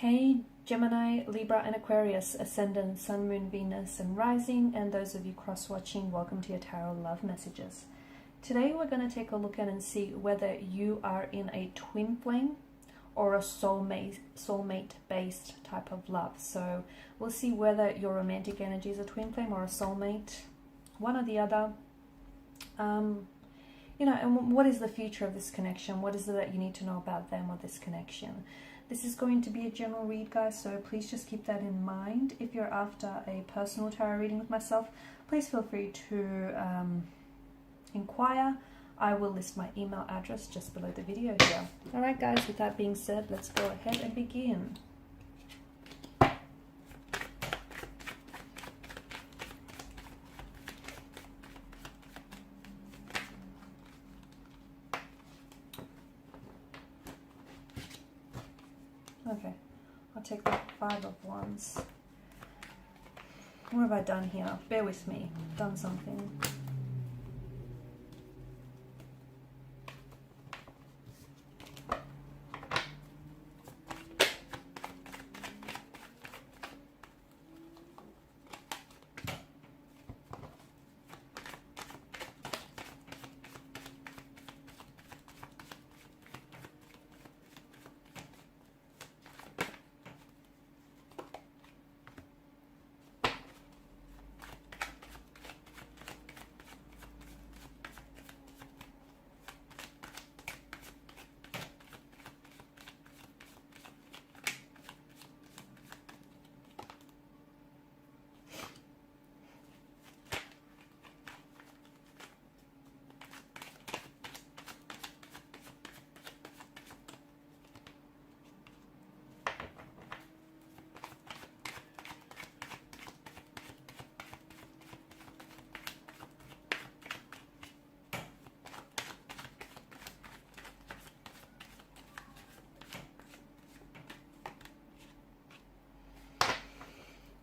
Hey Gemini, Libra and Aquarius, Ascendant, Sun, Moon, Venus and Rising, and those of you cross-watching, welcome to your Tarot Love Messages. Today we're going to take a look at and see whether you are in a twin flame or a soulmate-based type of love. So we'll see whether your romantic energy is a twin flame or a soulmate, one or the other. And what is the future of this connection? What is it that you need to know about them or this connection? This is going to be a general read, guys, so please just keep that in mind. If you're after a personal tarot reading with myself, please feel free to inquire. I will list my email address just below the video here. Alright guys, with that being said, let's go ahead and begin. Okay, I'll take the Five of Wands. What have I done here? Bear with me. I've done something.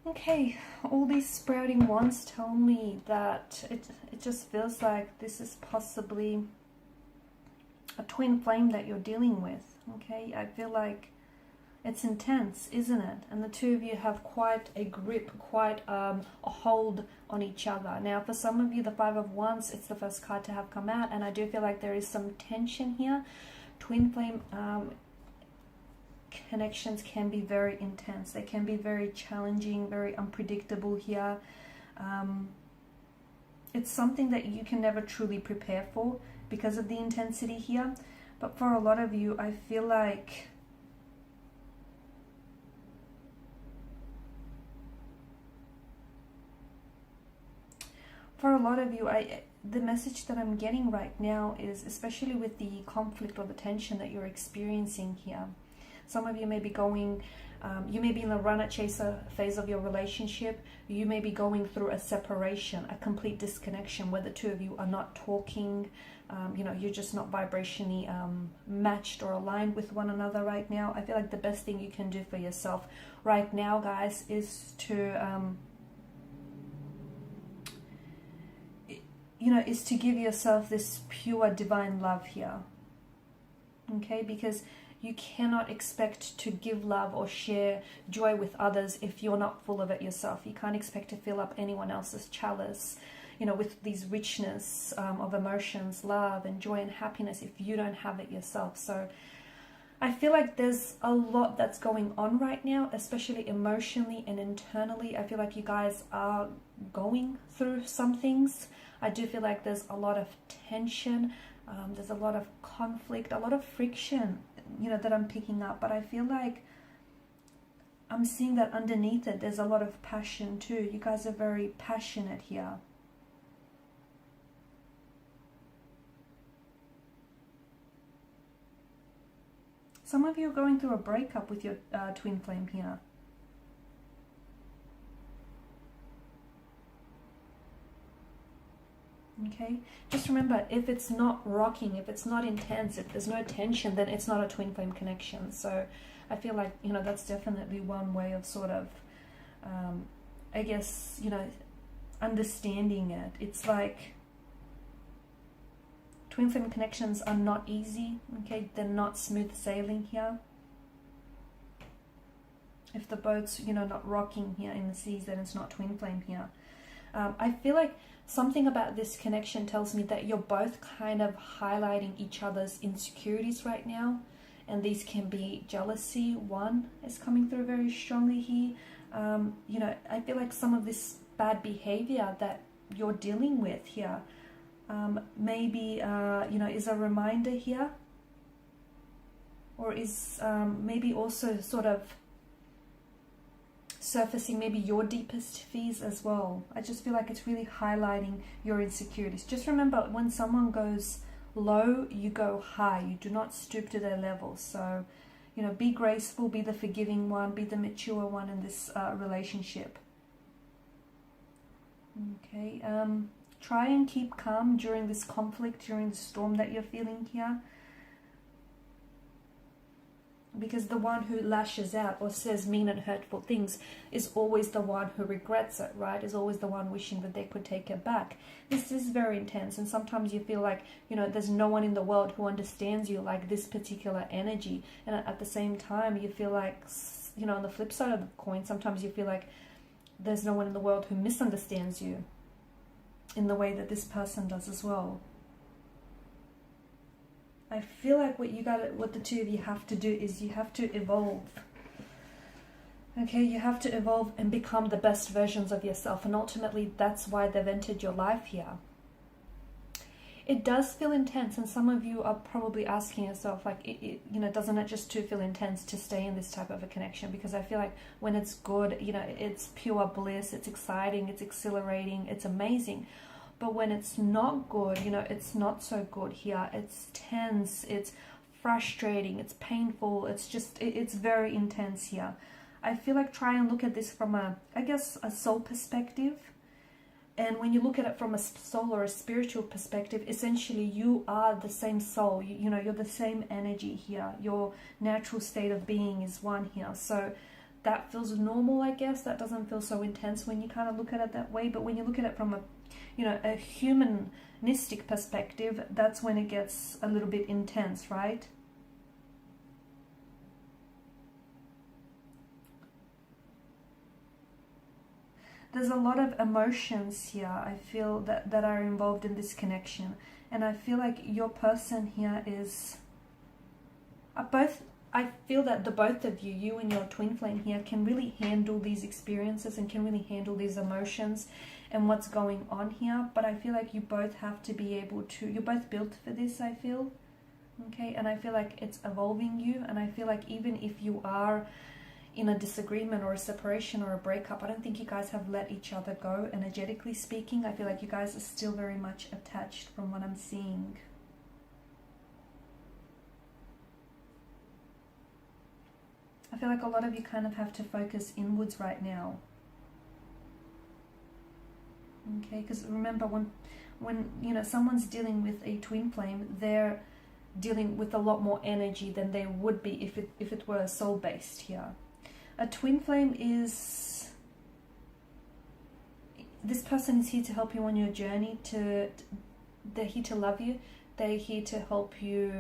Okay, all these sprouting wands tell me that it just feels like this is possibly a twin flame that you're dealing with. Okay, I feel like it's intense, isn't it? And the two of you have quite a grip, quite a hold on each other. Now, for some of you, the Five of Wands, it's the first card to have come out, and I do feel like there is some tension here. Twin flame connections can be very intense. They can be very challenging, very unpredictable here. It's something that you can never truly prepare for because of the intensity here. But for a lot of you, I feel like the message that I'm getting right now is, especially with the conflict or the tension that you're experiencing here, some of you may be going, you may be in the runner-chaser phase of your relationship. You may be going through a separation, a complete disconnection where the two of you are not talking. You're just not vibrationally matched or aligned with one another right now. I feel like the best thing you can do for yourself right now, guys, is to, is to give yourself this pure divine love here. Okay, because you cannot expect to give love or share joy with others if you're not full of it yourself. You can't expect to fill up anyone else's chalice, with these richness of emotions, love and joy and happiness if you don't have it yourself. So I feel like there's a lot that's going on right now, especially emotionally and internally. I feel like you guys are going through some things. I do feel like there's a lot of tension. There's a lot of conflict, a lot of friction, that I'm picking up. But I feel like I'm seeing that underneath it, there's a lot of passion too. You guys are very passionate here. Some of you are going through a breakup with your twin flame here. Okay, just remember, if it's not rocking, if it's not intense, if there's no tension, then it's not a twin flame connection. So I feel like, that's definitely one way of sort of, I guess, understanding it. It's like Twin flame connections are not easy, okay? They're not smooth sailing here. If the boat's, you know, not rocking here in the seas, then it's not twin flame here. I feel like something about this connection tells me that you're both kind of highlighting each other's insecurities right now. And these can be jealousy. One is coming through very strongly here. You know, I feel like some of this bad behavior that you're dealing with here maybe, you know, is a reminder here. Or is maybe also sort of surfacing maybe your deepest fears as well. I just feel like it's really highlighting your insecurities. Just remember, when someone goes low, you go high. You do not stoop to their level. So, you know, be graceful, be the forgiving one, be the mature one in this relationship. Okay, try and keep calm during this conflict, during the storm that you're feeling here. Because the one who lashes out or says mean and hurtful things is always the one who regrets it, right? Is always the one wishing that they could take it back. This is very intense, and sometimes you feel like, you know, there's no one in the world who understands you like this particular energy. And at the same time, you feel like, you know, on the flip side of the coin, sometimes you feel like there's no one in the world who misunderstands you in the way that this person does as well. I feel like what the two of you have to do is you have to evolve. Okay, you have to evolve and become the best versions of yourself. And ultimately, that's why they've entered your life here. It does feel intense. And some of you are probably asking yourself, like, you know, doesn't it just too feel intense to stay in this type of a connection? Because I feel like when it's good, you know, it's pure bliss. It's exciting. It's exhilarating. It's amazing. But when it's not good, you know, it's not so good here. It's tense, it's frustrating, it's painful, it's just, it's very intense here. I feel like try and look at this from I guess, a soul perspective. And when you look at it from a soul or a spiritual perspective, essentially you are the same soul. You know, you're the same energy here. Your natural state of being is one here. So that feels normal, I guess. That doesn't feel so intense when you kind of look at it that way. But when you look at it from a, you know, a humanistic perspective, that's when it gets a little bit intense, right? There's a lot of emotions here, I feel, that are involved in this connection. And I feel like your person here is I feel that the both of you, you and your twin flame here, can really handle these experiences and can really handle these emotions and what's going on here. But I feel like you both have to be able to, you're both built for this, I feel. Okay, and I feel like it's evolving you. And I feel like even if you are in a disagreement or a separation or a breakup, I don't think you guys have let each other go, energetically speaking. I feel like you guys are still very much attached from what I'm seeing. I feel like a lot of you kind of have to focus inwards right now. Okay, because remember, when you know, someone's dealing with a twin flame, they're dealing with a lot more energy than they would be if it were soul-based here. A twin flame is, this person is here to help you on your journey. They're here to love you. They're here to help you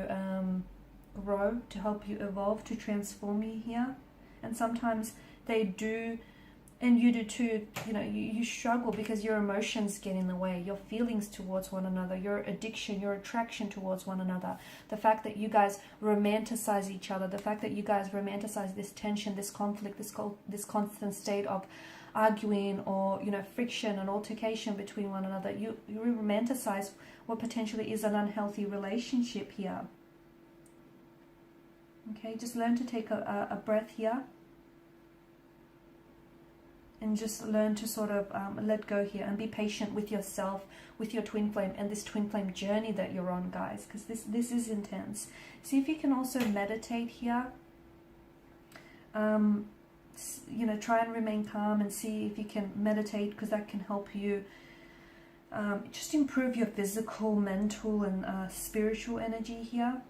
grow, to help you evolve, to transform you here. And sometimes they do, and you do too, you know, you struggle because your emotions get in the way, your feelings towards one another, your addiction, your attraction towards one another, the fact that you guys romanticize each other, the fact that you guys romanticize this tension, this conflict, this constant state of arguing or, you know, friction and altercation between one another. You romanticize what potentially is an unhealthy relationship here. Okay, just learn to take a breath here. And just learn to sort of let go here and be patient with yourself, with your twin flame, and this twin flame journey that you're on, guys, because this is intense. See if you can also meditate here. You know, try and remain calm and see if you can meditate, because that can help you just improve your physical, mental, and spiritual energy here.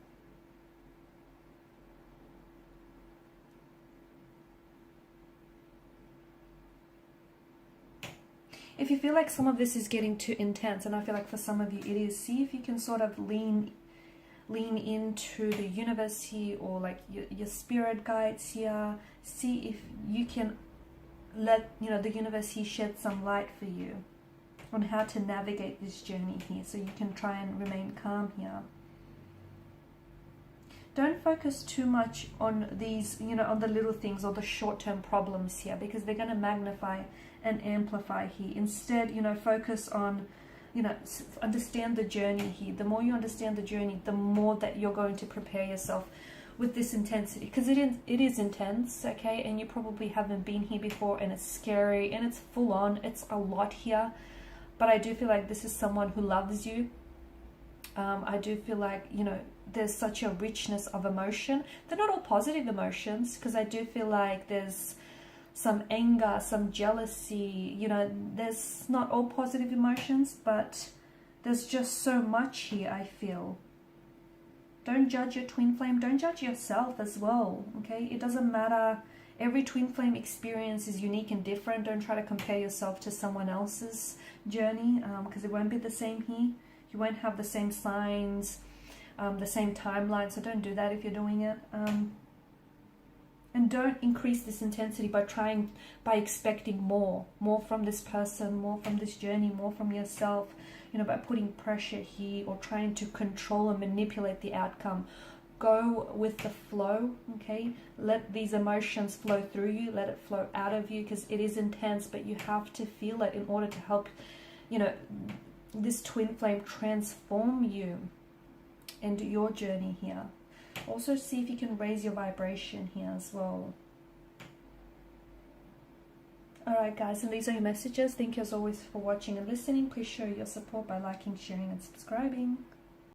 If you feel like some of this is getting too intense, and I feel like for some of you it is, see if you can sort of lean lean into the universe here, or like your spirit guides here. See if you can let, you know, the universe here shed some light for you on how to navigate this journey here, so you can try and remain calm here. Don't focus too much on these, you know, on the little things or the short-term problems here, because they're going to magnify and amplify here. Instead, you know, focus on, you know, understand the journey here. The more you understand the journey, the more that you're going to prepare yourself with this intensity, because it is intense, okay? And you probably haven't been here before, and it's scary and it's full on. It's a lot here, but I do feel like this is someone who loves you. I do feel like, you know, there's such a richness of emotion. They're not all positive emotions, because I do feel like there's some anger, some jealousy, you know, there's not all positive emotions, but there's just so much here, I feel. Don't judge your twin flame. Don't judge yourself as well, okay? It doesn't matter. Every twin flame experience is unique and different. Don't try to compare yourself to someone else's journey, because it won't be the same here. You won't have the same signs, the same timeline, so don't do that if you're doing it. And don't increase this intensity by expecting more from this person, more from this journey, more from yourself, you know, by putting pressure here or trying to control and manipulate the outcome. Go with the flow, okay? Let these emotions flow through you, let it flow out of you, because it is intense, but you have to feel it in order to help, you know, this twin flame transform you and your journey here. Also see if you can raise your vibration here as well. Alright guys, and these are your messages. Thank you as always for watching and listening. Please show your support by liking, sharing and subscribing.